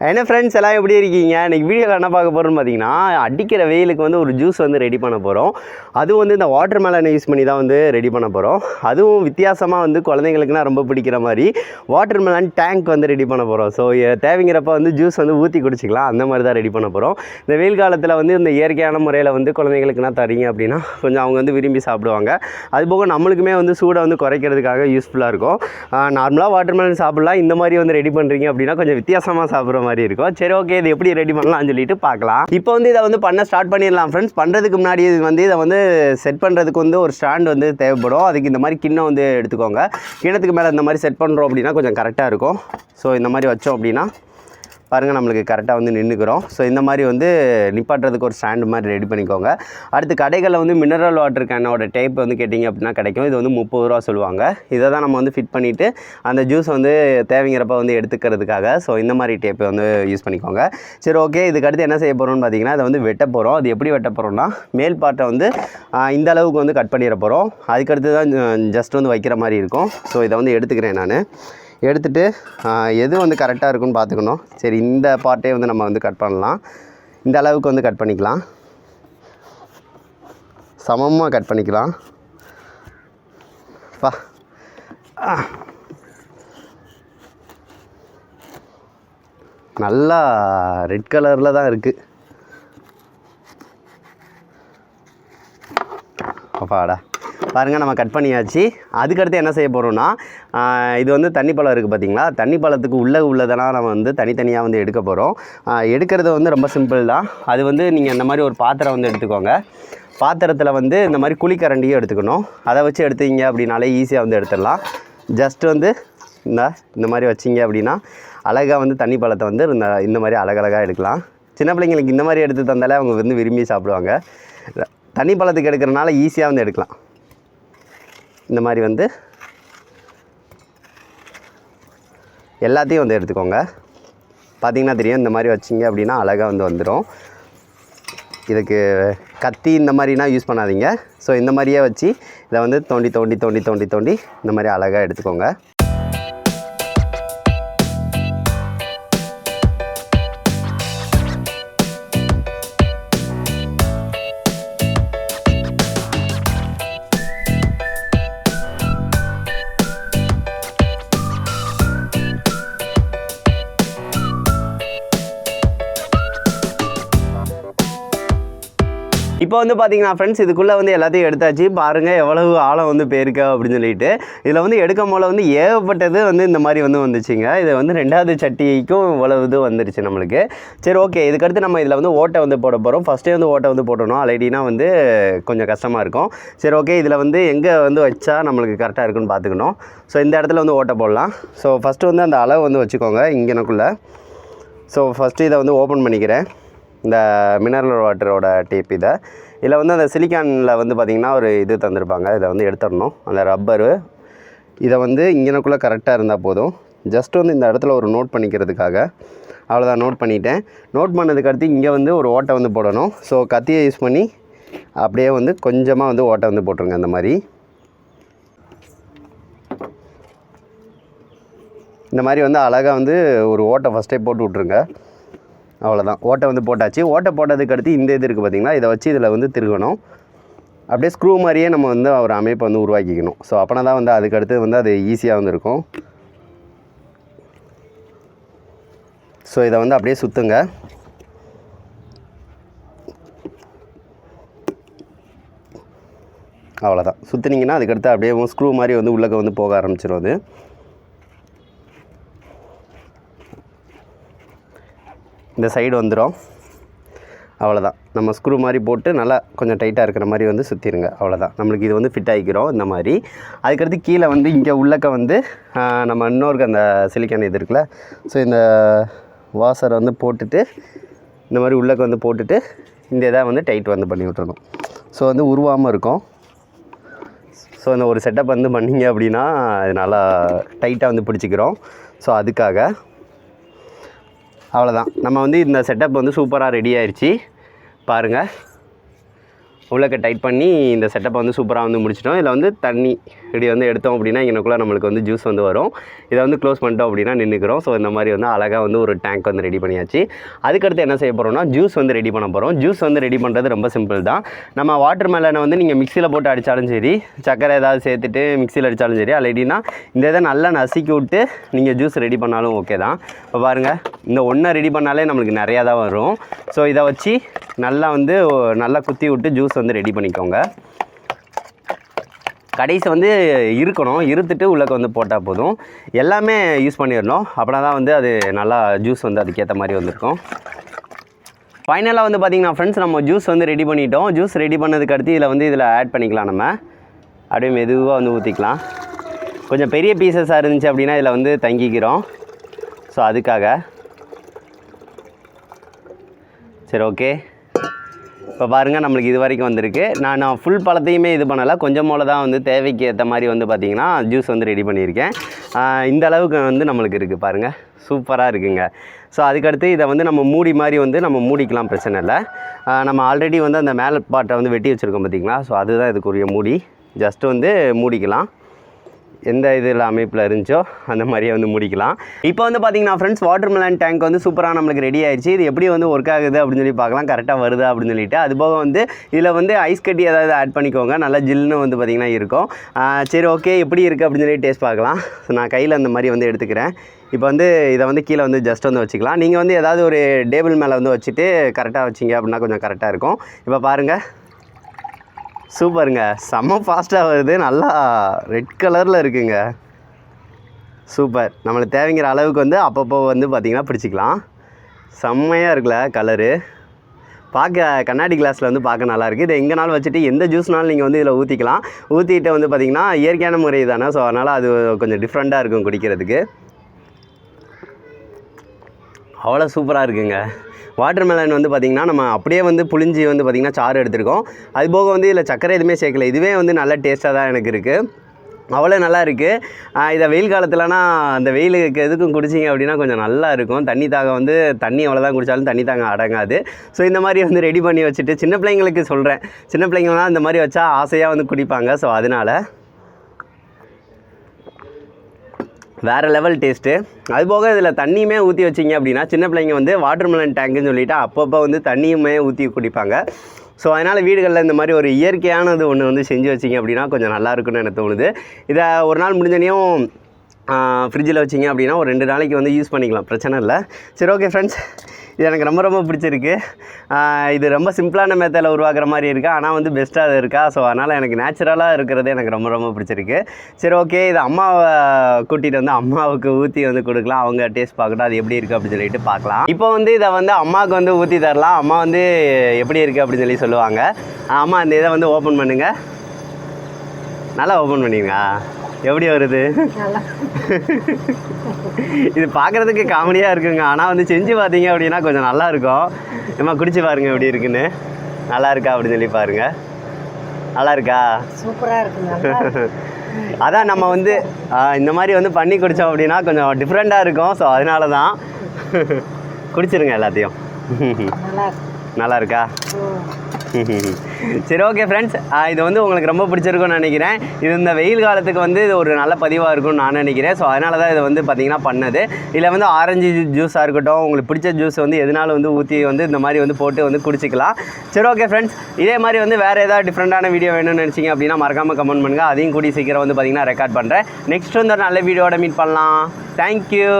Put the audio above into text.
என்ன ஃப்ரெண்ட்ஸ் எல்லாம் எப்படி இருக்கீங்க? இன்றைக்கி வீடியோவில் என்ன பார்க்க போகிறோம்னு பார்த்தீங்கன்னா, அடிக்கிற வெயிலுக்கு வந்து ஒரு ஜூஸ் வந்து ரெடி பண்ண போகிறோம். அதுவும் வந்து இந்த வாட்டர் மெலனை யூஸ் பண்ணி தான் வந்து ரெடி பண்ண போகிறோம். அதுவும் வித்தியாசமாக வந்து குழந்தைங்களுக்குனா ரொம்ப பிடிக்கிற மாதிரி வாட்டர் மெலன் டேங்க் வந்து ரெடி பண்ண போகிறோம். ஸோ தேவைங்கிறப்ப வந்து ஜூஸ் வந்து ஊற்றி குடிச்சிக்கலாம். அந்த மாதிரி தான் ரெடி பண்ண போகிறோம். இந்த வெயில் காலத்தில் வந்து இந்த இயற்கையான முறையில் வந்து குழந்தைங்களுக்குனா தரீங்க அப்படின்னா கொஞ்சம் அவங்க வந்து விரும்பி சாப்பிடுவாங்க. அதுபோக நம்மளுக்குமே வந்து சூடை வந்து குறைக்கிறதுக்காக யூஸ்ஃபுல்லாக இருக்கும். நார்மலாக வாட்டர் மெலன் சாப்பிட்லாம். இந்த மாதிரி வந்து ரெடி பண்ணுறீங்க அப்படின்னா கொஞ்சம் வித்தியாசமாக சாப்பிட்ற மாதிரி இருக்கும். சரி, ஓகே, இது எப்படி ரெடி பண்ணலாம்னு சொல்லிட்டு பார்க்கலாம். இப்போ வந்து இதை வந்து பண்ண ஸ்டார்ட் பண்ணிடலாம் ஃப்ரெண்ட்ஸ். பண்ணுறதுக்கு முன்னாடி வந்து இதை வந்து செட் பண்ணுறதுக்கு வந்து ஒரு ஸ்டாண்ட் வந்து தேவைப்படும். அதுக்கு இந்த மாதிரி கிண்ணம் வந்து எடுத்துக்கோங்க. கிண்ணத்துக்கு மேலே இந்த மாதிரி செட் பண்ணுறோம் அப்படின்னா கொஞ்சம் கரெக்டாக இருக்கும். ஸோ இந்த மாதிரி வச்சோம் அப்படின்னா பாருங்கள், நம்மளுக்கு கரெக்டாக வந்து நின்றுக்கிறோம். ஸோ இந்த மாதிரி வந்து நிப்பாட்டுறதுக்கு ஒரு ஸ்டாண்டு மாதிரி ரெடி பண்ணிக்கோங்க. அடுத்து கடைகளில் வந்து மினரல் வாட்டர் கேனோட டைப் வந்து கேட்டிங்க அப்படின்னா கிடைக்கும். இது வந்து 30 ரூபா சொல்லுவாங்க. இதை தான் நம்ம வந்து ஃபிட் பண்ணிவிட்டு அந்த ஜூஸ் வந்து தேவைங்கிறப்ப வந்து எடுத்துக்கிறதுக்காக ஸோ இந்த மாதிரி டேப்பை வந்து யூஸ் பண்ணிக்கோங்க. சரி, ஓகே, இதுக்கு அடுத்து என்ன செய்ய போகிறோம்னு பார்த்தீங்கன்னா, அதை வந்து வெட்ட போகிறோம். அது எப்படி வெட்ட போகிறோம்னா, மேல் பார்ட்டை வந்து இந்த அளவுக்கு வந்து கட் பண்ணிட போகிறோம். அதுக்கடுத்து தான் ஜஸ்ட் வந்து வைக்கிற மாதிரி இருக்கும். ஸோ இதை வந்து எடுத்துக்கிறேன். நான் எடுத்துகிட்டு எது வந்து கரெக்டாக இருக்குன்னு பார்த்துக்கணும். சரி, இந்த பார்ட்டே வந்து நம்ம வந்து கட் பண்ணலாம். இந்த அளவுக்கு வந்து கட் பண்ணிக்கலாம். சமமாக கட் பண்ணிக்கலாம். நல்லா ரெட் கலரில் தான் இருக்குது. அப்பாடா, பாருங்கள், நம்ம கட் பண்ணியாச்சு. அதுக்கடுத்து என்ன செய்ய போகிறோம்னா, இது வந்து தண்ணி பழம் இருக்குது பார்த்தீங்களா? தண்ணி பழத்துக்கு உள்ளதெல்லாம் நம்ம வந்து தனித்தனியாக வந்து எடுக்க போகிறோம். எடுக்கிறது வந்து ரொம்ப சிம்பிள் தான். அது வந்து நீங்கள் இந்த மாதிரி ஒரு பாத்திரம் வந்து எடுத்துக்கோங்க. பாத்திரத்தில் வந்து இந்த மாதிரி குழிக்கரண்டியும் எடுத்துக்கணும். அதை வச்சு எடுத்தீங்க அப்படின்னாலே ஈஸியாக வந்து எடுத்துடலாம். ஜஸ்ட் வந்து இந்த மாதிரி வச்சிங்க அப்படின்னா அழகாக வந்து தண்ணி பழத்தை வந்து இந்த மாதிரி அழகழகாக எடுக்கலாம். சின்ன பிள்ளைங்களுக்கு இந்த மாதிரி எடுத்து தந்தாலே அவங்க வந்து விரும்பி சாப்பிடுவாங்க. தண்ணி பழத்துக்கு எடுக்கிறனால ஈஸியாக வந்து எடுக்கலாம். இந்த மாதிரி வந்து எல்லாத்தையும் வந்து எடுத்துக்கோங்க. பார்த்திங்கன்னா தெரியும். இந்த மாதிரி வச்சிங்க அப்படின்னா அழகாக வந்து வந்துடும். இதுக்கு கத்தி இந்த மாதிரினா யூஸ் பண்ணாதீங்க. ஸோ இந்த மாதிரியே வச்சு இதை வந்து தோண்டி தோண்டி தோண்டி தோண்டி தோண்டி இந்த மாதிரி அழகாக எடுத்துக்கோங்க. இப்போ வந்து பார்த்தீங்கன்னா ஃப்ரெண்ட்ஸ், இதுக்குள்ளே வந்து எல்லாத்தையும் எடுத்தாச்சு. பாருங்கள் எவ்வளவு ஆழம் வந்து போயிருக்க அப்படின்னு சொல்லிட்டு. இதில் வந்து எடுக்கும் போல் வந்து ஏகப்பட்டது வந்து இந்த மாதிரி வந்து வந்துச்சுங்க. இது வந்து 2வது சட்டிக்கும் இவ்வளவு இது வந்துருச்சு நம்மளுக்கு. சரி, ஓகே, இதுக்கடுத்து நம்ம இதில் வந்து ஓட்டை வந்து போட போகிறோம். ஃபஸ்ட்டே வந்து ஓட்டை வந்து போட்டணும். ஆல்ரெடினா வந்து கொஞ்சம் கஷ்டமாக இருக்கும். சரி, ஓகே, இதில் வந்து எங்கே வந்து வச்சா நம்மளுக்கு கரெக்டாக இருக்குன்னு பார்த்துக்கணும். ஸோ இந்த இடத்துல வந்து ஓட்டை போடலாம். ஸோ ஃபஸ்ட்டு வந்து அந்த அளவு வந்து வச்சுக்கோங்க இங்கனக்குள்ளே. ஸோ ஃபஸ்ட்டு இதை வந்து ஓப்பன் பண்ணிக்கிறேன். இந்த மினரல் வாட்டரோட டேப் இதில் வந்து அந்த சிலிக்கானில் வந்து பார்த்திங்கன்னா ஒரு இது தந்திருப்பாங்க. இதை வந்து எடுத்துடணும். அந்த ரப்பரு இதை வந்து இங்கனக்குள்ளே கரெக்டாக இருந்தால் போதும். ஜஸ்ட் வந்து இந்த இடத்துல ஒரு நோட் பண்ணிக்கிறதுக்காக அவ்வளோதான். நோட் பண்ணிட்டேன். நோட் பண்ணதுக்கடுத்து இங்கே வந்து ஒரு ஓட்டை வந்து போடணும். ஸோ கத்தியை யூஸ் பண்ணி அப்படியே வந்து கொஞ்சமாக வந்து ஓட்டை வந்து போட்டுருங்க. இந்த மாதிரி வந்து அழகாக வந்து ஒரு ஓட்டை ஃபஸ்ட்டே போட்டு விட்ருங்க. அவ்வளோதான், ஓட்டை வந்து போட்டாச்சு. ஓட்டை போட்டதுக்கு அடுத்து இந்த இது இருக்குது பார்த்திங்களா? இதை வச்சு இதில் வந்து திருகணும். அப்படியே ஸ்க்ரூ மாதிரியே நம்ம வந்து ஒரு அமைப்பை வந்து உருவாக்கிக்கணும். ஸோ அப்படின்னா தான் வந்து அதுக்கடுத்து வந்து அது ஈஸியாக வந்து இருக்கும். ஸோ இதை வந்து அப்படியே சுற்றுங்க. அவ்வளோதான், சுற்றுனீங்கன்னா அதுக்கடுத்து அப்படியே ஸ்க்ரூ மாதிரி வந்து உள்ளே வந்து போக ஆரம்பிச்சிடும். அது இந்த சைடு வந்துடும். அவ்வளோதான், நம்ம ஸ்க்ரூ மாதிரி போட்டு நல்லா கொஞ்சம் டைட்டாக இருக்கிற மாதிரி வந்து சுற்றிடுங்க. அவ்வளோதான், நம்மளுக்கு இது வந்து ஃபிட் ஆகிக்கிறோம் இந்த மாதிரி. அதுக்கடுத்து கீழே வந்து இங்கே உள்ளக்க வந்து நம்ம இன்னொரு அந்த சிலிக்கான் இது இருக்குல்ல, ஸோ இந்த வாசரை வந்து போட்டுட்டு இந்த மாதிரி உள்ளக்க வந்து போட்டுட்டு இந்த இதை வந்து டைட் வந்து பண்ணி விட்டுறணும். ஸோ வந்து உருவாமல் இருக்கும். ஸோ இந்த ஒரு செட்டப் வந்து பண்ணிங்க அப்படின்னா அது நல்லா டைட்டாக வந்து பிடிச்சிக்கிறோம். ஸோ அதுக்காக அவ்வளோதான், நம்ம வந்து இந்த செட்டப் வந்து சூப்பராக ரெடி ஆயிடுச்சு. பாருங்கள், உள்ளக்க டைட் பண்ணி இந்த செட்டப்பை வந்து சூப்பராக வந்து முடிச்சிட்டோம். இதில் வந்து தண்ணி இப்படி வந்து எடுத்தோம் அப்படின்னா இங்கனக்குள்ளே நம்மளுக்கு வந்து ஜூஸ் வந்து வரும். இதை வந்து க்ளோஸ் பண்ணிட்டோம் அப்படின்னா நின்றுக்கிறோம். ஸோ இந்த மாதிரி வந்து அழகாக வந்து ஒரு டேங்க் வந்து ரெடி பண்ணியாச்சு. அதுக்கடுத்து என்ன செய்ய போகிறோம்னா ஜூஸ் வந்து ரெடி பண்ண போகிறோம். ஜூஸ் வந்து ரெடி பண்ணுறது ரொம்ப சிம்பிள் தான். நம்ம வாட்டர் மெலனை வந்து நீங்கள் மிக்சியில் போட்டு அடித்தாலும் சரி, சக்கரை ஏதாவது சேர்த்துட்டு மிக்சியில் அடித்தாலும் சரி, அல்லடினா இந்த இதை நல்லா நசுக்கி விட்டு நீங்கள் ஜூஸ் ரெடி பண்ணாலும் ஓகே தான். இப்போ பாருங்கள், இந்த ஒன்றை ரெடி பண்ணாலே நம்மளுக்கு நிறையா தான் வரும். ஸோ இதை வச்சு நல்லா குத்தி விட்டு ஜூஸ் வந்து ரெடி பண்ணிக்கோங்க. கடைசி வந்து இருக்கணும், இருத்துட்டு உள்ளக்க வந்து போட்டால் போதும். எல்லாமே யூஸ் பண்ணிடணும், அப்படின்னா தான் வந்து அது நல்லா ஜூஸ் வந்து அதுக்கேற்ற மாதிரி வந்திருக்கும். ஃபைனலாக வந்து பார்த்திங்கன்னா ஃப்ரெண்ட்ஸ், நம்ம ஜூஸ் வந்து ரெடி பண்ணிட்டோம். ஜூஸ் ரெடி பண்ணதுக்கு அடுத்து இதில் ஆட் பண்ணிக்கலாம். நம்ம அப்படியே மெதுவாக வந்து ஊற்றிக்கலாம். கொஞ்சம் பெரிய பீசஸாக இருந்துச்சு அப்படின்னா இதில் வந்து தங்கிக்கிறோம். ஸோ அதுக்காக சரி ஓகே. இப்போ பாருங்கள், நம்மளுக்கு இது வரைக்கும் வந்திருக்கு. நான் ஃபுல் பழத்தையுமே இது பண்ணலை, கொஞ்சம் போல தான் வந்து தேவைக்கு ஏற்ற மாதிரி வந்து பார்த்திங்கன்னா ஜூஸ் வந்து ரெடி பண்ணியிருக்கேன். இந்த அளவுக்கு வந்து நம்மளுக்கு இருக்குது பாருங்கள், சூப்பராக இருக்குங்க. ஸோ அதுக்கடுத்து இதை வந்து நம்ம மூடி மாதிரி வந்து நம்ம மூடிக்கலாம், பிரச்சனை இல்லை. நம்ம ஆல்ரெடி வந்து அந்த மேலே பாட்டை வந்து வெட்டி வச்சுருக்கோம் பார்த்திங்களா. ஸோ அதுதான் இதுக்குரிய மூடி. ஜஸ்ட்டு வந்து மூடிக்கலாம், எந்த இதில் அமைப்பில் இருந்துச்சோ அந்த மாதிரியே வந்து முடிக்கலாம். இப்போ வந்து பார்த்திங்கன்னா ஃப்ரெண்ட்ஸ், வாட்டர் மெலன் டேங்க் வந்து சூப்பராக நம்மளுக்கு ரெடி ஆயிடுச்சு. இது எப்படி வந்து ஒர்க் ஆகுது அப்படின்னு சொல்லி பார்க்கலாம், கரெக்டாக வருது அப்படின்னு சொல்லிட்டு. அதுபோக வந்து இதில் வந்து ஐஸ் கட்டி ஏதாவது ஆட் பண்ணிக்கோங்க, நல்லா ஜில்லுன்னு வந்து பார்த்திங்கன்னா இருக்கும். சரி ஓகே, எப்படி இருக்குது அப்படின்னு சொல்லி டேஸ்ட் பார்க்கலாம். நான் கையில் அந்த மாதிரி வந்து எடுத்துக்கிறேன். இப்போ வந்து இதை வந்து கீழே வந்து ஜஸ்ட் வந்து வச்சுக்கலாம். நீங்கள் வந்து ஏதாவது ஒரு டேபிள் மேலே வந்து வச்சுட்டு கரெக்டாக வச்சிங்க அப்படின்னா கொஞ்சம் கரெக்டாக இருக்கும். இப்போ பாருங்கள், சூப்பருங்க, செம்ம ஃபாஸ்ட்டாக வருது, நல்லா ரெட் கலரில் இருக்குங்க. சூப்பர். நம்மளுக்கு தேவைங்கிற அளவுக்கு வந்து அப்பப்போ வந்து பார்த்திங்கன்னா பிடிச்சிக்கலாம். செம்மையாக இருக்குல்ல கலரு, பார்க்க கண்ணாடி கிளாஸில் வந்து பார்க்க நல்லாயிருக்கு. இதை எங்கேனாலும் வச்சுட்டு எந்த ஜூஸ்னாலும் நீங்கள் வந்து இதில் ஊற்றிக்கலாம். ஊற்றிட்டு வந்து பார்த்திங்கன்னா இயற்கையான முறை தானே, ஸோ அதனால் அது கொஞ்சம் டிஃப்ரெண்ட்டாக இருக்கும் குடிக்கிறதுக்கு. அவ்வளோ சூப்பராக இருக்குங்க. வாட்டர் மெலன் வந்து பார்த்திங்கன்னா நம்ம அப்படியே வந்து புளிஞ்சி வந்து பார்த்திங்கன்னா சாறு எடுத்துருக்கோம். அதுபோக வந்து இதில் சக்கரை எதுவுமே சேர்க்கல. இதுவே வந்து நல்ல டேஸ்ட்டாக தான் எனக்கு இருக்குது, அவ்வளோ நல்லா இருக்குது. இதை வெயில் காலத்தில்னா அந்த வெயிலுக்கு எதுக்கும் குடிச்சிங்க அப்படின்னா கொஞ்சம் நல்லா இருக்கும். தண்ணி அவ்வளோதான் குடித்தாலும் தண்ணி தாங்க அடங்காது. ஸோ இந்த மாதிரி வந்து ரெடி பண்ணி வச்சுட்டு சின்ன பிள்ளைங்களுக்கு சொல்கிறேன், சின்ன பிள்ளைங்களாம் இந்த மாதிரி வச்சா ஆசையாக வந்து குடிப்பாங்க. ஸோ அதனால் வேறு லெவல் டேஸ்ட்டு. அதுபோக இதில் தண்ணியுமே ஊற்றி வச்சிங்க அப்படின்னா சின்ன பிள்ளைங்க வந்து வாட்டர் மெலன் டேங்க்குன்னு சொல்லிவிட்டு அப்பப்போ வந்து தண்ணியுமே ஊற்றி குடிப்பாங்க. ஸோ அதனால் வீடுகளில் இந்த மாதிரி ஒரு இயற்கையானது ஒன்று வந்து செஞ்சு வச்சிங்க அப்படின்னா கொஞ்சம் நல்லாயிருக்குன்னு எனக்கு தோணுது. இதை ஒரு நாள் முடிஞ்சனையும் ஃப்ரிட்ஜில் வச்சிங்க அப்படின்னா ஒரு 2 நாளைக்கு வந்து யூஸ் பண்ணிக்கலாம், பிரச்சனை இல்லை. சரி ஓகே ஃப்ரெண்ட்ஸ், இது எனக்கு ரொம்ப ரொம்ப பிடிச்சிருக்கு. இது ரொம்ப சிம்பிளான மெத்தடில் உருவாக்குற மாதிரி இருக்கா, ஆனால் வந்து பெஸ்ட்டாக இருக்கா. ஸோ அதனால் எனக்கு நேச்சுரலாக இருக்கிறது எனக்கு ரொம்ப ரொம்ப பிடிச்சிருக்கு. சரி ஓகே, இது அம்மாவை கூட்டிகிட்டு வந்து அம்மாவுக்கு ஊற்றி வந்து கொடுக்கலாம், அவங்க டேஸ்ட் பார்க்கட்டும் அது எப்படி இருக்குது அப்படின்னு சொல்லிட்டு பார்க்கலாம். இப்போ வந்து இதை வந்து அம்மாவுக்கு வந்து ஊற்றி தரலாம். அம்மா வந்து எப்படி இருக்குது அப்படின்னு சொல்லி சொல்லுவாங்க. அம்மா இந்த இதை வந்து ஓப்பன் பண்ணுங்கள், நல்லா ஓப்பன் பண்ணிங்க. எப்படி வருது? இது பார்க்குறதுக்கு காமெடியாக இருக்குங்க, ஆனால் வந்து செஞ்சு பார்த்தீங்க அப்படின்னா கொஞ்சம் நல்லாயிருக்கும். ஏம்மா குடிச்சு பாருங்கள் எப்படி இருக்குன்னு, நல்லா இருக்கா அப்படின்னு சொல்லி பாருங்கள். நல்லா இருக்கா? சூப்பராக இருக்குங்க. அதான் நம்ம வந்து இந்த மாதிரி வந்து பண்ணி குடித்தோம் அப்படின்னா கொஞ்சம் டிஃப்ரெண்ட்டாக இருக்கும். ஸோ அதனால தான் குடிச்சிருங்க எல்லாத்தையும். நல்லா இருக்கா? சரி ஓகே ஃப்ரெண்ட்ஸ், இது வந்து உங்களுக்கு ரொம்ப பிடிச்சிருக்கும்னு நினைக்கிறேன். இது இந்த வெயில் காலத்துக்கு வந்து இது ஒரு நல்ல பதிவாக இருக்கும்னு நான் நினைக்கிறேன். ஸோ அதனால தான் இதை வந்து பார்த்திங்கன்னா பண்ணது. இதில் வந்து ஆரஞ்சு ஜூஸாக இருக்கட்டும், உங்களுக்கு பிடிச்ச ஜூஸ் வந்து எதனாலும் வந்து ஊற்றி வந்து இந்த மாதிரி வந்து போட்டு வந்து குடிச்சிக்கலாம். சரி ஓகே ஃப்ரெண்ட்ஸ், இதே மாதிரி வந்து வேறு ஏதாவது டிஃப்ரெண்ட்டான வீடியோ வேணும்னு நினச்சிங்க அப்படின்னா மறக்காமல் கமெண்ட் பண்ணுங்கள். அதையும் கூடி சீக்கிரம் வந்து பார்த்திங்கன்னா ரெக்கார்ட் பண்ணுறேன். நெக்ஸ்ட் வந்து ஒரு நல்ல வீடியோட மீட் பண்ணலாம். தேங்க்யூ.